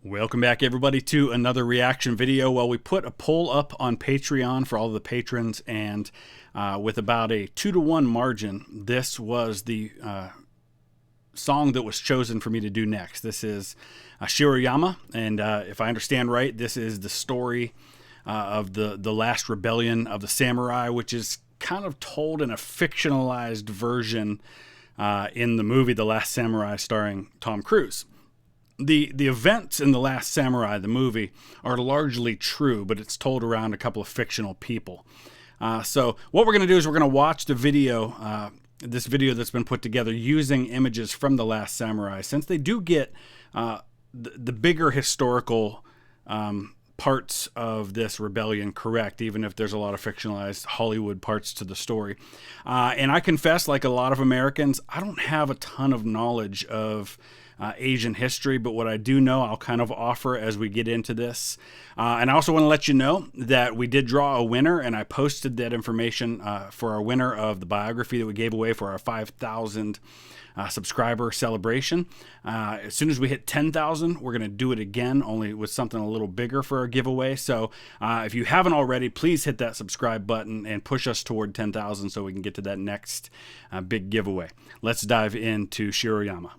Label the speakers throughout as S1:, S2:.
S1: Welcome back, everybody, to another reaction video. Well, we put a poll up on Patreon for all of the patrons, and with about a 2-to-1 margin, this was the song that was chosen for me to do next. This is SHIROYAMA, and if I understand right, this is the story of the last rebellion of the samurai, which is kind of told in a fictionalized version in the movie The Last Samurai, starring Tom Cruise. The events in The Last Samurai, the movie, are largely true, but it's told around a couple of fictional people. So what we're going to do is we're going to watch the video, this video that's been put together using images from The Last Samurai, since they do get the bigger historical parts of this rebellion correct, even if there's a lot of fictionalized Hollywood parts to the story. And I confess, like a lot of Americans, I don't have a ton of knowledge of Asian history, but what I do know, I'll kind of offer as we get into this. And I also want to let you know that we did draw a winner, and I posted that information for our winner of the biography that we gave away for our 5,000 subscriber celebration. As soon as we hit 10,000, we're going to do it again, only with something a little bigger for our giveaway. So if you haven't already, please hit that subscribe button and push us toward 10,000 so we can get to that next big giveaway. Let's dive into SHIROYAMA.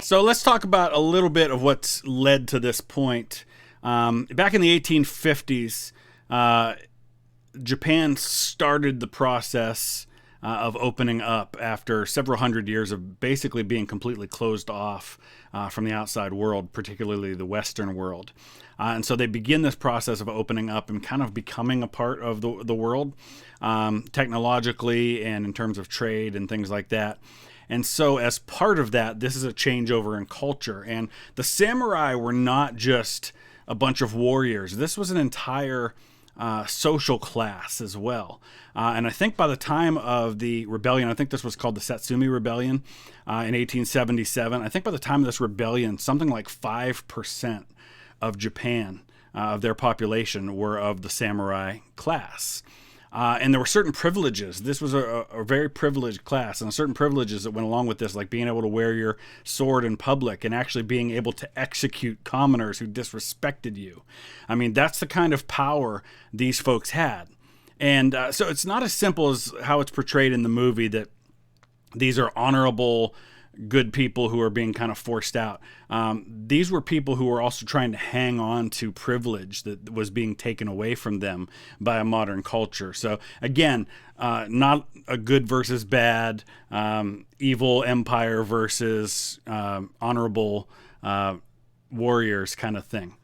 S1: So let's talk about a little bit of what's led to this point. Back in the 1850s, Japan started the process of opening up after several hundred years of basically being completely closed off from the outside world, particularly the Western world. And so they begin this process of opening up and kind of becoming a part of the world, technologically and in terms of trade and things like that. And so as part of that, this is a changeover in culture. And the samurai were not just a bunch of warriors. This was an entire social class as well. And I think by the time of the rebellion, I think this was called the Satsumi Rebellion in 1877. I think by the time of this rebellion, something like 5% of Japan, of their population, were of the samurai class. And there were certain privileges. This was a very privileged class, and certain privileges that went along with this, like being able to wear your sword in public and actually being able to execute commoners who disrespected you. I mean, that's the kind of power these folks had. And so it's not as simple as how it's portrayed in the movie, that these are honorable, good people who are being kind of forced out. These were people who were also trying to hang on to privilege that was being taken away from them by a modern culture. So again, not a good versus bad, evil empire versus honorable warriors kind of thing.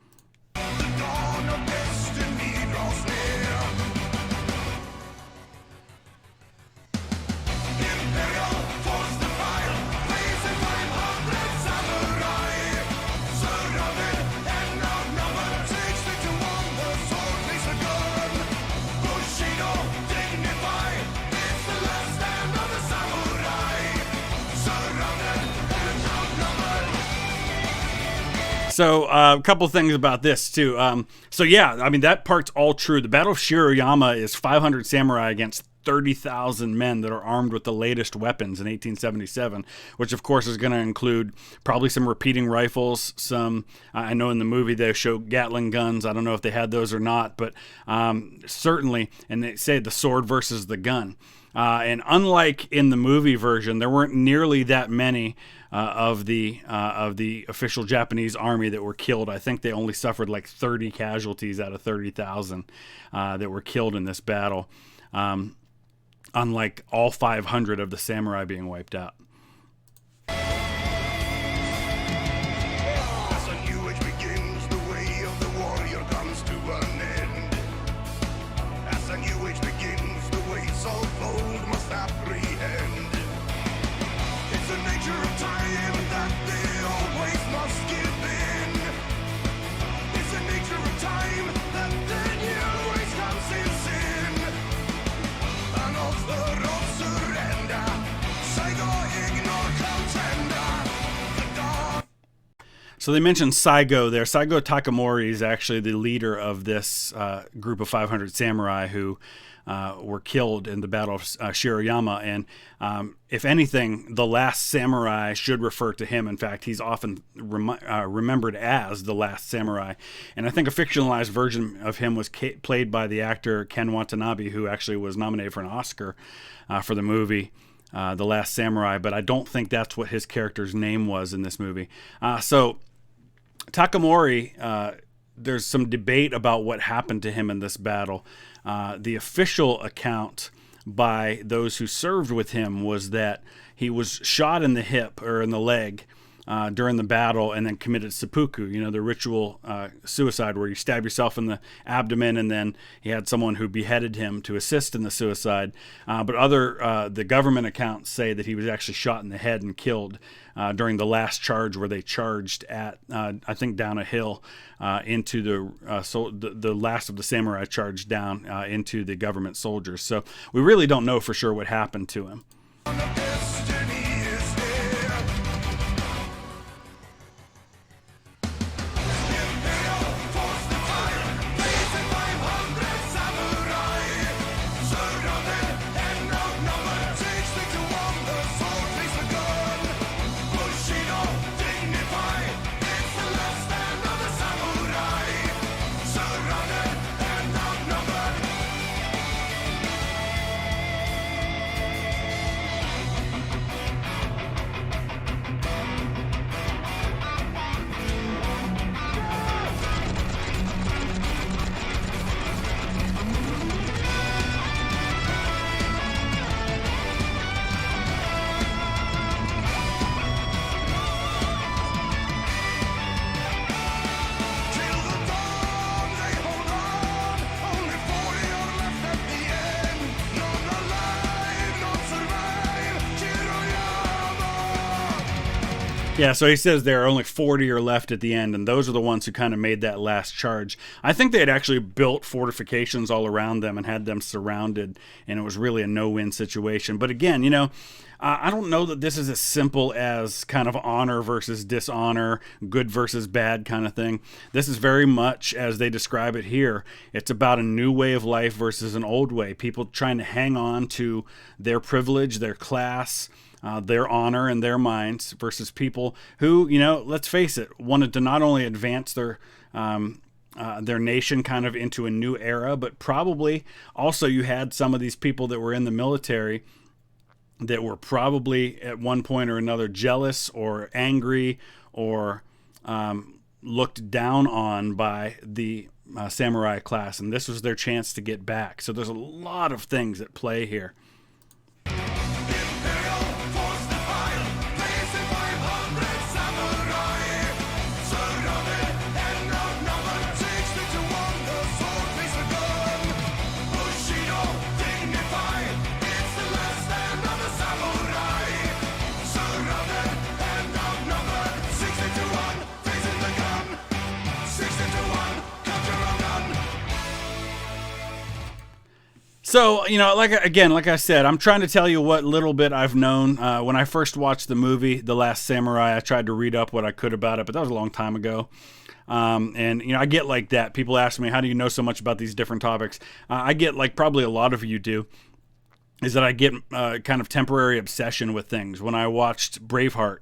S1: So a couple things about this too. So yeah, I mean, that part's all true. The Battle of SHIROYAMA is 500 samurai against 30,000 men that are armed with the latest weapons in 1877, which of course is going to include probably some repeating rifles. Some, I know in the movie they show Gatling guns. I don't know if they had those or not, but certainly, and they say the sword versus the gun. And unlike in the movie version, there weren't nearly that many of the official Japanese army that were killed. I think they only suffered like 30 casualties out of 30,000 that were killed in this battle. Unlike all 500 of the samurai being wiped out.
S2: As a new age begins, the way of the warrior comes to an end. As a new age begins, the ways of old must apprehend. It's the nature of time that they always must give in. It's the nature of time that the new age comes in sin. And offer of surrender, Saigo ignore contender. The dawn.
S1: So they mentioned Saigo there. Saigo Takamori is actually the leader of this group of 500 samurai who were killed in the Battle of Shiroyama. And if anything, the last samurai should refer to him. In fact, he's often remembered as the last samurai. And I think a fictionalized version of him was played by the actor Ken Watanabe, who actually was nominated for an Oscar for the movie The Last Samurai. But I don't think that's what his character's name was in this movie. So Takamori, there's some debate about what happened to him in this battle. The official account by those who served with him was that he was shot in the hip or in the leg during the battle and then committed seppuku, the ritual suicide where you stab yourself in the abdomen, and then he had someone who beheaded him to assist in the suicide. But the government accounts say that he was actually shot in the head and killed during the last charge where they charged at, I think, down a hill into the last of the samurai charged down into the government soldiers. So we really don't know for sure what happened to him.
S2: Destiny is here. Imperial force the fire, facing 500 samurai. Surrounded and outnumbered, 60-1, the sword face the gun. Bushido, dignified, it's the last stand of the samurai. Surrounded and outnumbered. Till the dawn they hold on. Only 40 are left at the end. None alive, none survive. Shiroyama.
S1: Yeah, so he says there are only 40 are left at the end, and those are the ones who kind of made that last charge. I think they had actually built fortifications all around them and had them surrounded, and it was really a no-win situation. But again, I don't know that this is as simple as kind of honor versus dishonor, good versus bad kind of thing. This is very much, as they describe it here, it's about a new way of life versus an old way. People trying to hang on to their privilege, their class, their honor in their minds versus people who, let's face it, wanted to not only advance their nation kind of into a new era, but probably also you had some of these people that were in the military that were probably at one point or another jealous or angry or looked down on by the samurai class, and this was their chance to get back. So there's a lot of things at play here.
S2: Imperial force the fire, facing 500 samurai. Surrounded and outnumbered, 60-1, the sword face the gun. Bushido, dignified, it's the last stand of the samurai. Surrounded and outnumbered, 60-1, facing the gun. 60-1, counter on gun.
S1: So, like I said, I'm trying to tell you what little bit I've known. When I first watched the movie, The Last Samurai, I tried to read up what I could about it, but that was a long time ago. I get like that. People ask me, how do you know so much about these different topics? I get like probably a lot of you do. is that I get kind of temporary obsession with things. When I watched Braveheart,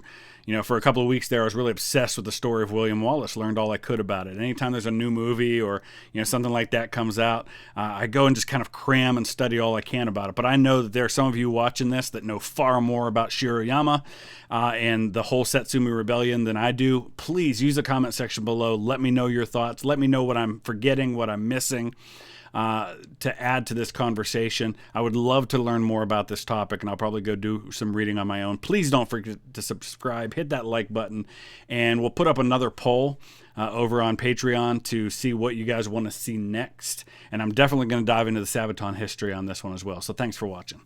S1: for a couple of weeks there, I was really obsessed with the story of William Wallace, learned all I could about it. Anytime there's a new movie or, something like that comes out, I go and just kind of cram and study all I can about it. But I know that there are some of you watching this that know far more about Shiroyama and the whole Satsumi Rebellion than I do. Please use the comment section below. Let me know your thoughts. Let me know what I'm forgetting, what I'm missing. To add to this conversation. I would love to learn more about this topic, and I'll probably go do some reading on my own. Please don't forget to subscribe, hit that like button, and we'll put up another poll over on Patreon to see what you guys want to see next. And I'm definitely going to dive into the Sabaton history on this one as well. So thanks for watching.